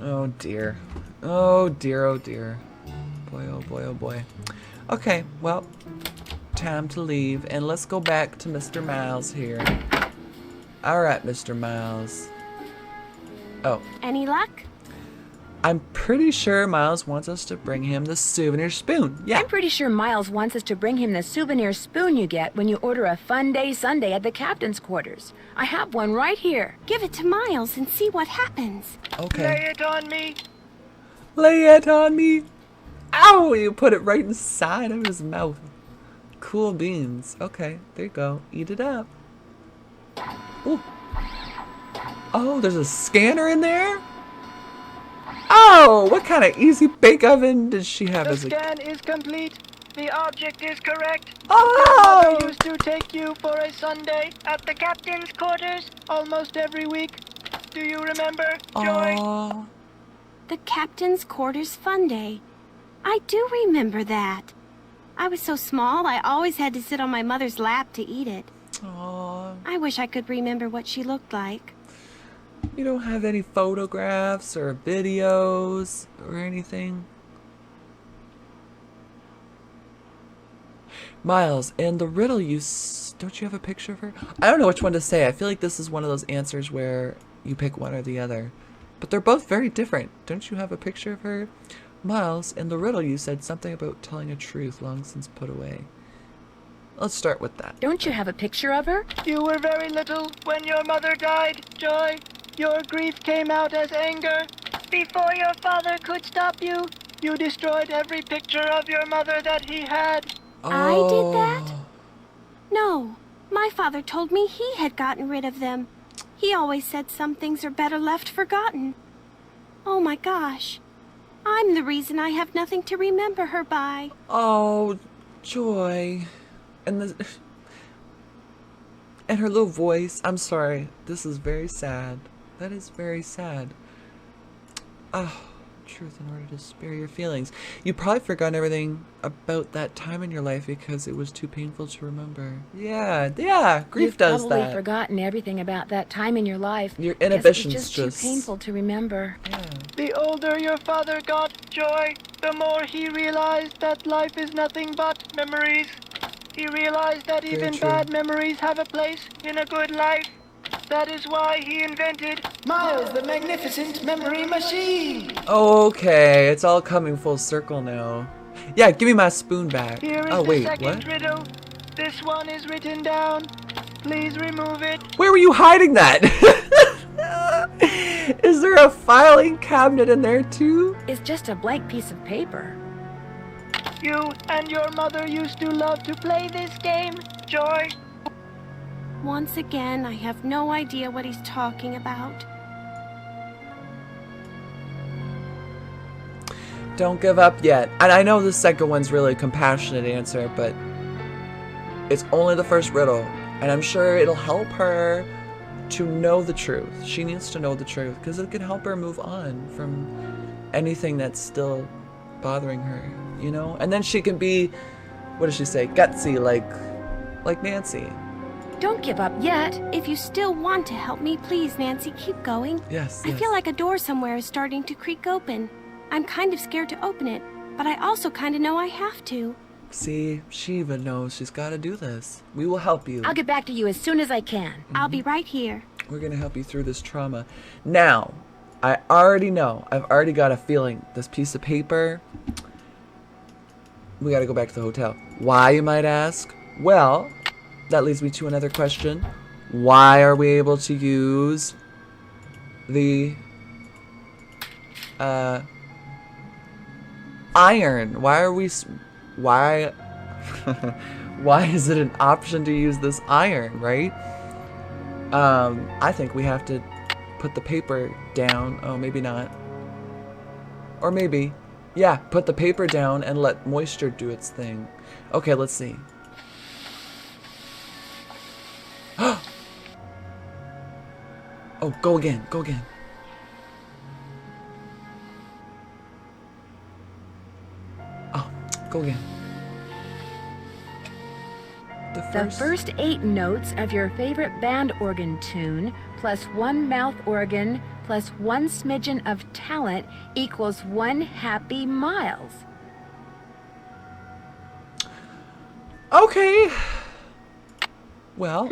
Oh dear. Oh dear, oh dear. Boy, oh boy, oh boy. Okay, well, time to leave. And let's go back to Mr. Miles here. Alright, Mr. Miles. Oh. Any luck? I'm pretty sure Miles wants us to bring him the souvenir spoon. Yeah. I'm pretty sure Miles wants us to bring him the souvenir spoon you get when you order a Fundae sundae at the captain's quarters. I have one right here. Give it to Miles and see what happens. Okay. Lay it on me. Lay it on me. Ow! You put it right inside of his mouth. Cool beans. Okay, there you go. Eat it up. Ooh. Oh, there's a scanner in there? Oh, what kind of easy bake oven did she have The as a... scan is complete. The object is correct. Oh! I used to take you for a Sunday at the captain's quarters almost every week. Do you remember, Joy? Aw. The captain's quarters Fundae. I do remember that. I was so small, I always had to sit on my mother's lap to eat it. Aw. I wish I could remember what she looked like. You don't have any photographs or videos or anything? Miles, and the riddle don't you have a picture of her? I don't know which one to say. I feel like this is one of those answers where you pick one or the other. But they're both very different. Don't you have a picture of her? Miles, in the riddle you said something about telling a truth long since put away. Let's start with that. Don't you have a picture of her? You were very little when your mother died, Joy. Your grief came out as anger. Before your father could stop you, you destroyed every picture of your mother that he had. I did that? No. My father told me he had gotten rid of them. He always said some things are better left forgotten. Oh my gosh. I'm the reason I have nothing to remember her by. Oh, Joy. And her little voice. I'm sorry. This is very sad. That is very sad. Oh, truth in order to spare your feelings. You probably forgot everything about that time in your life because it was too painful to remember. Yeah, grief You've does probably that. forgotten everything about that time in your life. Your because inhibitions it was just... too painful to remember. Yeah. The older your father got, Joy, the more he realized that life is nothing but memories. He realized that Very even true. bad memories have a place in a good life. That is why he invented Miles, the Magnificent Memory Machine. Okay, it's all coming full circle now. Yeah, give me my spoon back. Here is Oh, the wait, second what? riddle. This one is written down. Please remove it. Where were you hiding that? Is there a filing cabinet in there too? It's just a blank piece of paper. You and your mother used to love to play this game, Joy. Once again, I have no idea what he's talking about. Don't give up yet. And I know the second one's really a compassionate answer, but it's only the first riddle. And I'm sure it'll help her to know the truth. She needs to know the truth because it can help her move on from anything that's still bothering her, you know? And then she can be, what does she say, gutsy like Nancy. Don't give up yet. If you still want to help me, please, Nancy, keep going. Yes, I feel like a door somewhere is starting to creak open. I'm kind of scared to open it, but I also kind of know I have to. See, she even knows she's got to do this. We will help you. I'll get back to you as soon as I can. I'll be right here. We're going to help you through this trauma. Now, I already know. I've already got a feeling. This piece of paper, we got to go back to the hotel. Why, you might ask? Well, that leads me to another question. Why are we able to use the iron? Why why is it an option to use this iron, right? I think we have to put the paper down. Oh, maybe not. Or maybe. Yeah, put the paper down and let moisture do its thing. Okay, let's see. Oh, go again, go again. Oh, go again. The first 8 notes of your favorite band organ tune, plus 1 mouth organ, plus 1 smidgen of talent equals 1 happy miles. Okay. Well.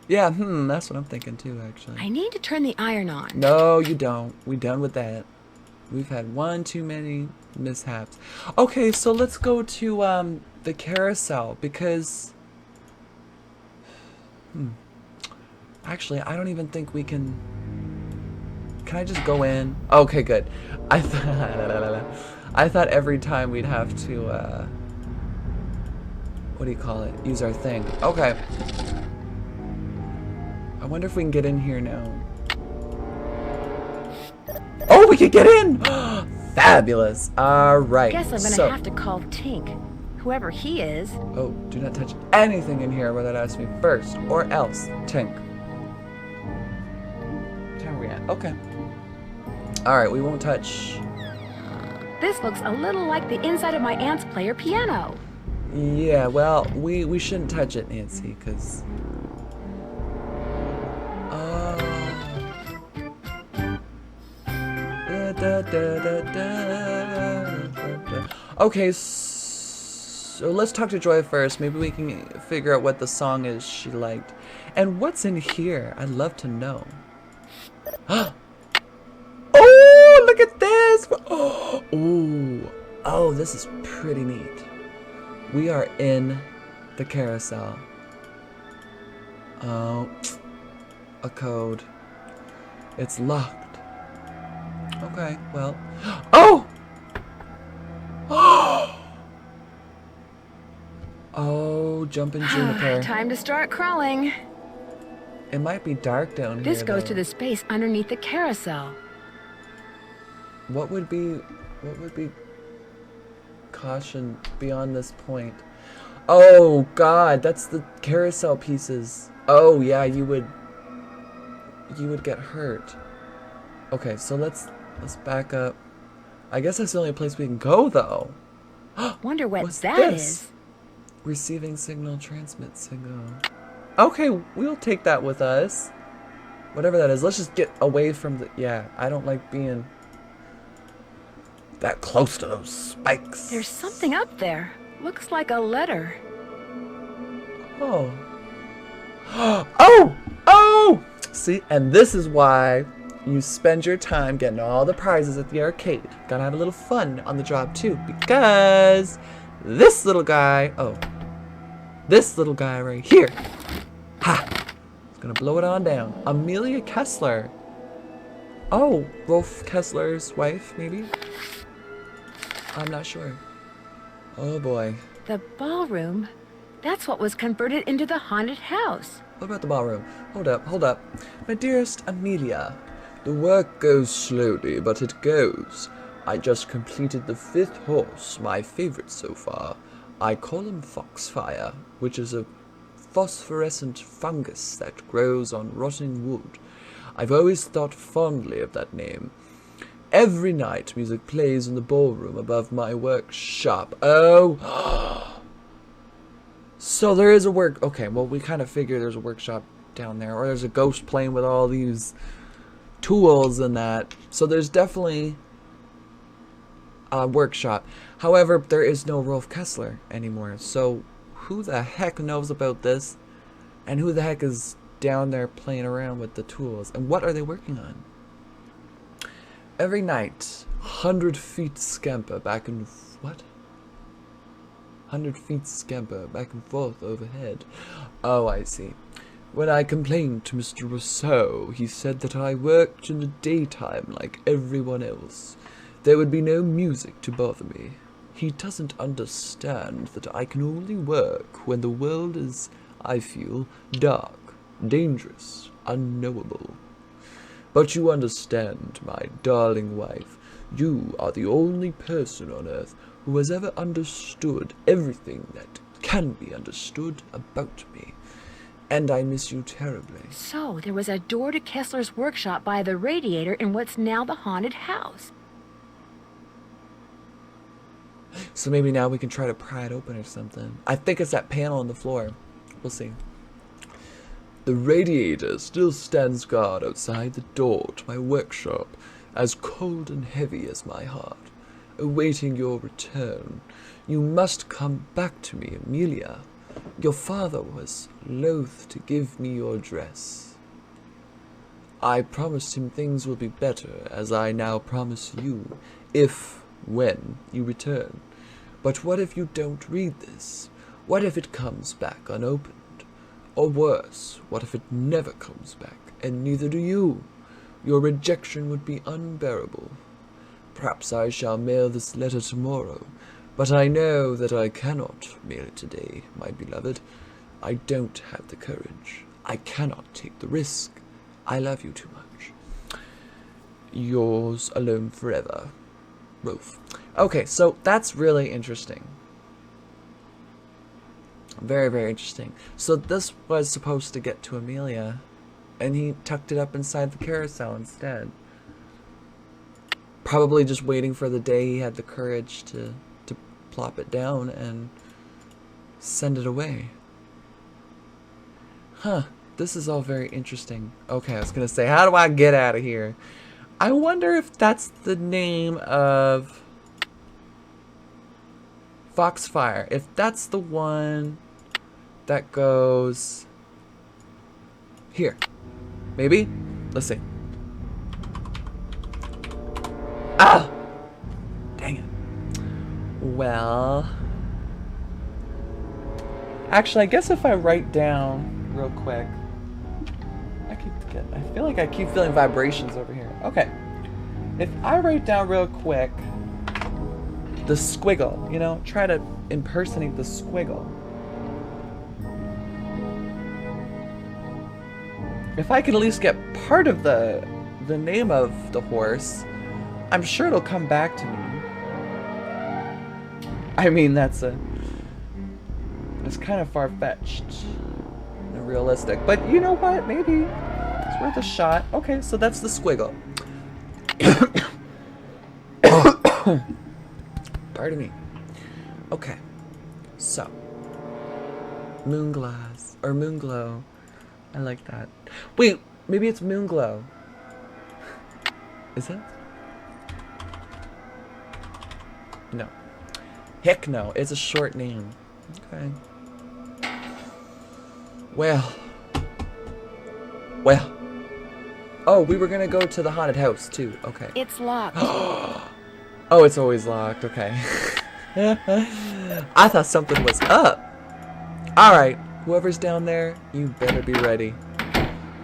Yeah, that's what I'm thinking too, actually. I need to turn the iron on. No, you don't. We're done with that. We've had one too many mishaps. Okay, so let's go to the carousel because actually, I don't even think we can. Can I just go in? Okay, good. I thought every time we'd have to what do you call it? Use our thing. Okay. I wonder if we can get in here now. Oh, we can get in! Fabulous. Alright. Guess I'm gonna have to call Tink. Whoever he is. Oh, do not touch anything in here without asking me first, or else. Tink. Where are we at? Okay. Alright, we won't touch. This looks a little like the inside of my aunt's player piano. Yeah, well, we shouldn't touch it, Nancy, because... Okay, so let's talk to Joy first. Maybe we can figure out what the song is she liked. And what's in here? I'd love to know. Oh, look at this! Oh, this is pretty neat. We are in the carousel. Oh, a code. It's locked. Okay, well. Oh! Oh, jumping juniper. Time to start crawling. It might be dark down here. This goes though. to the space underneath the carousel. What would be caution beyond this point? Oh God, that's the carousel pieces. Oh yeah, you would get hurt. Okay, so let's back up. I guess that's the only place we can go though. Wonder what What's that this? is. Receiving signal, transmit signal. Okay, we'll take that with us. Whatever that is, let's just get away from the... Yeah, I don't like being that close to those spikes. There's something up there. Looks like a letter. Oh. Oh! Oh! See, and this is why you spend your time getting all the prizes at the arcade. Gotta have a little fun on the job too, because this little guy, this little guy right here, it's gonna blow it on down. Amelia Kessler. Oh, Rolf Kessler's wife, maybe? I'm not sure. Oh boy. The ballroom? That's what was converted into the haunted house. What about the ballroom? Hold up. My dearest Amelia, the work goes slowly, but it goes. I just completed the 5th horse, my favorite so far. I call him Foxfire, which is a phosphorescent fungus that grows on rotting wood. I've always thought fondly of that name. Every night music plays in the ballroom above my workshop. Oh! So there is a okay, well, we kind of figure there's a workshop down there, or there's a ghost playing with all these tools and that. So there's definitely a workshop. However, there is no Rolf Kessler anymore. So who the heck knows about this? And who the heck is down there playing around with the tools? And what are they working on? Every night, 100 feet scamper back and... what? 100 feet scamper back and forth overhead. Oh, I see. When I complained to Mr. Rousseau, he said that I worked in the daytime like everyone else. There would be no music to bother me. He doesn't understand that I can only work when the world is, I feel, dark, dangerous, unknowable. But you understand, my darling wife, you are the only person on earth who has ever understood everything that can be understood about me. And I miss you terribly. So, there was a door to Kessler's workshop by the radiator in what's now the haunted house. So maybe now we can try to pry it open or something. I think it's that panel on the floor. We'll see. The radiator still stands guard outside the door to my workshop, as cold and heavy as my heart, awaiting your return. You must come back to me, Amelia. Your father was loath to give me your dress. I promised him things will be better, as I now promise you, when you return. But what if you don't read this? What if it comes back unopened? Or worse, what if it never comes back, and neither do you? Your rejection would be unbearable. Perhaps I shall mail this letter tomorrow, but I know that I cannot mail it today, my beloved. I don't have the courage. I cannot take the risk. I love you too much. Yours alone forever, Rolf. Okay, so that's really interesting. Very, very interesting. So this was supposed to get to Amelia, and he tucked it up inside the carousel instead. Probably just waiting for the day he had the courage to plop it down and send it away. Huh, this is all very interesting. Okay, I was gonna say, how do I get out of here? I wonder if that's the name of Foxfire. If that's the one that goes here. Maybe? Let's see. Ah! Dang it. Well, actually, I guess if I write down real quick, I feel like I keep feeling vibrations over here. Okay. If I write down real quick the squiggle, you know, try to impersonate the squiggle. If I can at least get part of the name of the horse, I'm sure it'll come back to me. I mean, it's kind of far-fetched and realistic, but you know what? Maybe it's worth a shot. Okay, so that's the squiggle. Pardon me. Okay, so Moonglass or Moonglow. I like that. Wait, maybe it's Moonglow. Is it? No. Heck no, it's a short name. Okay. Well. Oh, we were gonna go to the haunted house too. Okay. It's locked. Oh, it's always locked. Okay. I thought something was up. Alright, whoever's down there, you better be ready.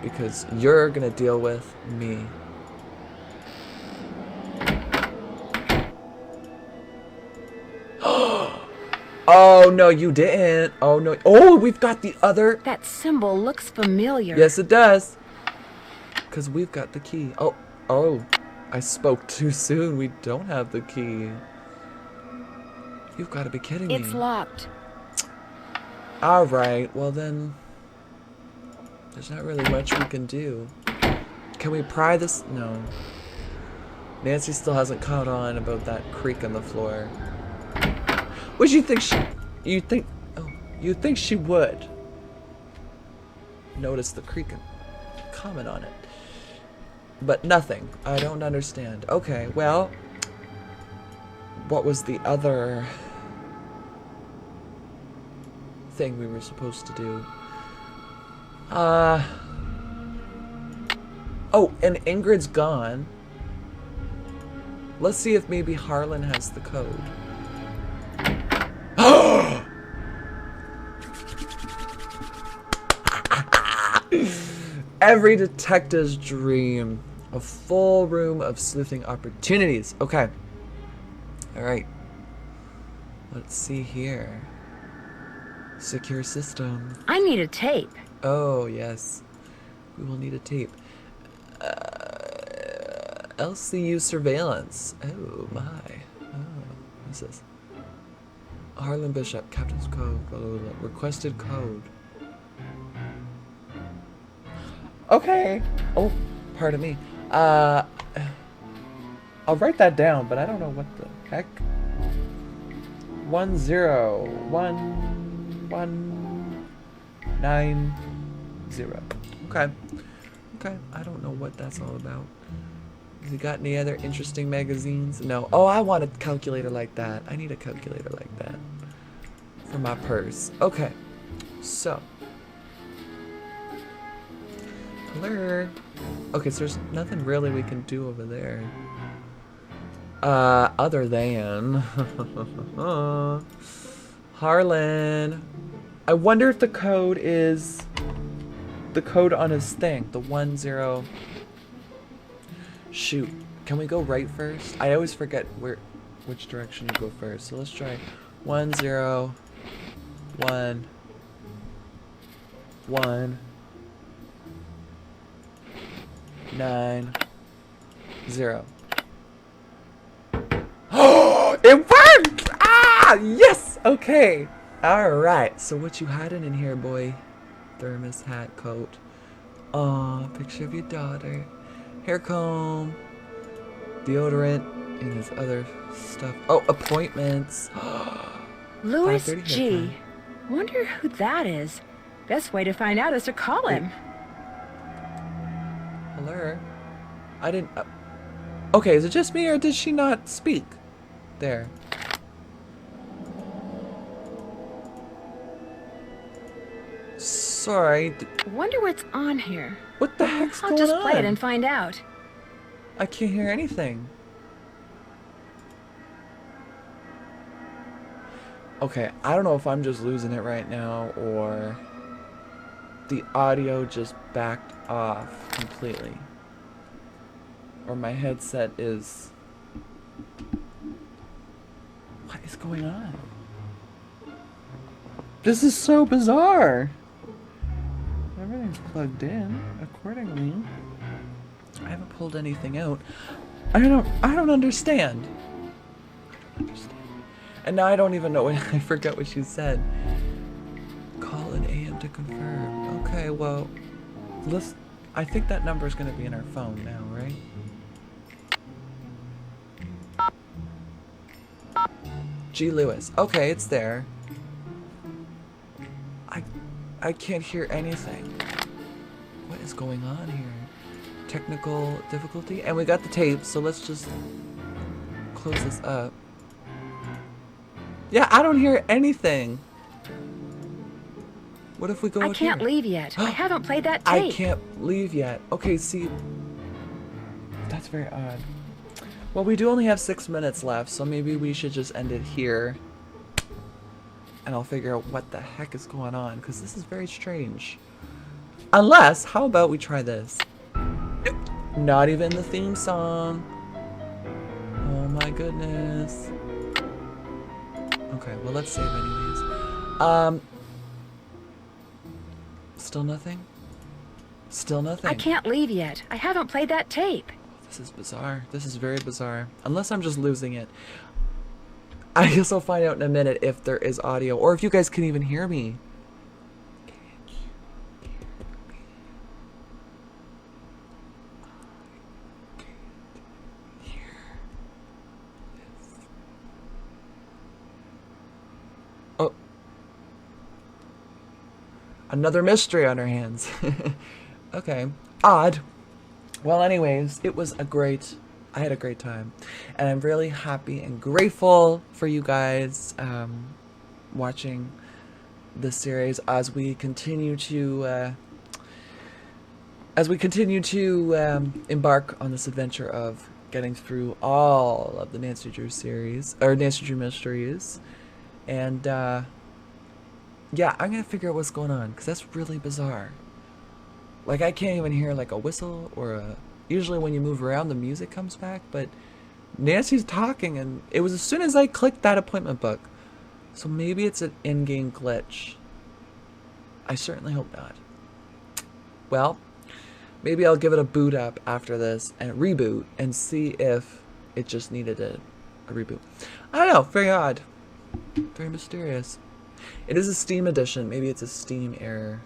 Because you're gonna deal with me. Oh, no, you didn't. Oh, no. Oh, we've got the other. That symbol looks familiar. Yes, it does. Because we've got the key. Oh, I spoke too soon. We don't have the key. You've got to be kidding me. It's locked. Alright, well then, there's not really much we can do. Can we pry this? No. Nancy still hasn't caught on about that creak on the floor. Would you think you think she would notice the creak and comment on it? But nothing. I don't understand. Okay, well, what was the other thing we were supposed to do? Oh, and Ingrid's gone. Let's see if maybe Harlan has the code. Every detective's dream. A full room of sleuthing opportunities. Okay. Alright. Let's see here. Secure system. I need a tape. Oh, yes. We will need a tape. LCU surveillance. Oh, my. Oh, what's this? Harlan Bishop, Captain's Code. Blah, blah, blah. Requested code. Okay. Oh, pardon me. I'll write that down, but I don't know what the heck. 10119. Okay. Okay. I don't know what that's all about. Has he got any other interesting magazines? No. Oh, I want a calculator like that. I need a calculator like that for my purse. Okay. So. Hello. Okay, so there's nothing really we can do over there. Other than Harlan. I wonder if the code is the code on his thing. The 10. Shoot. Can we go right first? I always forget which direction to go first. So let's try 10 1 1 9 0. Oh, it worked! Ah, yes! Okay. Alright, so what you hiding in here, boy? Thermos, hat, coat. Aw, picture of your daughter. Hair comb. Deodorant. And his other stuff. Oh, appointments. Louis 5:30 G. hair time. Wonder who that is. Best way to find out is to call him. Hello? I didn't... okay, is it just me or did she not speak? There. Sorry. Wonder what's on here. What the heck's I'll going just on? play it and find out. I can't hear anything. Okay, I don't know if I'm just losing it right now or the audio just backed off completely. Or my headset is... What is going on? This is so bizarre. Everything's plugged in accordingly. I haven't pulled anything out. I don't understand. I don't understand. And now I don't even know what I forgot what you said. Call an AM to confirm. Okay, well, I think that number is going to be in our phone now, right? G. Lewis. Okay, it's there. I can't hear anything. What is going on here? Technical difficulty? And we got the tape, so let's just close this up. Yeah, I don't hear anything. What if we go out here? I can't leave yet. I haven't played that tape. I can't leave yet. Okay, see. That's very odd. Well, we do only have 6 minutes left, so maybe we should just end it here. And I'll figure out what the heck is going on, because this is very strange. Unless, how about we try this? Nope. Not even the theme song. Oh my goodness. Okay, well, let's save anyways. Still nothing? Still nothing. I can't leave yet. I haven't played that tape. This is bizarre. This is very bizarre. Unless I'm just losing it. I guess I'll find out in a minute if there is audio, or if you guys can even hear me. Another mystery on our hands. Okay. Odd. Well, anyways, it was I had a great time. And I'm really happy and grateful for you guys watching this series as we continue to embark on this adventure of getting through all of the Nancy Drew series, or Nancy Drew mysteries. And yeah, I'm gonna figure out what's going on, because that's really bizarre. Like, I can't even hear like a whistle or a... Usually when you move around, the music comes back, but Nancy's talking, and it was as soon as I clicked that appointment book. So maybe it's an in-game glitch. I certainly hope not. Well, maybe I'll give it a boot up after this and reboot and see if it just needed a reboot. I don't know, very odd. Very mysterious. It is a Steam edition. Maybe it's a Steam error.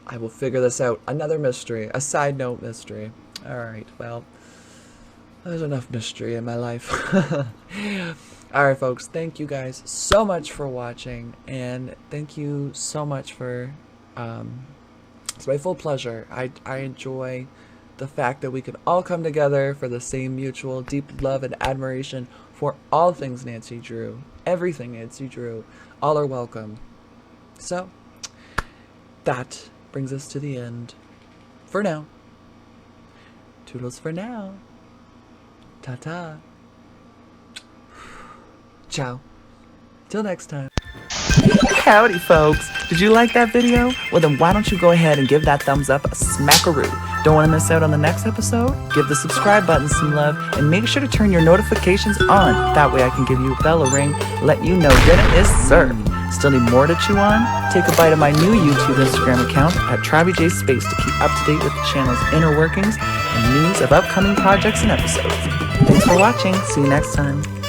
I will figure this out. Another mystery. A side note mystery. Alright, well, there's enough mystery in my life. Alright, folks, thank you guys so much for watching, and thank you so much for, it's my full pleasure. I enjoy the fact that we can all come together for the same mutual deep love and admiration for all things Nancy Drew. Everything Nancy Drew. All are welcome. So, that brings us to the end. For now. Toodles for now. Ta-ta. Ciao. Till next time. Howdy, folks. Did you like that video? Well, then why don't you go ahead and give that thumbs up a smackaroo. Don't want to miss out on the next episode? Give the subscribe button some love, and make sure to turn your notifications on. That way I can give you a bell ring, let you know dinner is served. Still need more to chew on? Take a bite of my new YouTube Instagram account at TravyJsSpace to keep up to date with the channel's inner workings and news of upcoming projects and episodes. Thanks for watching. See you next time.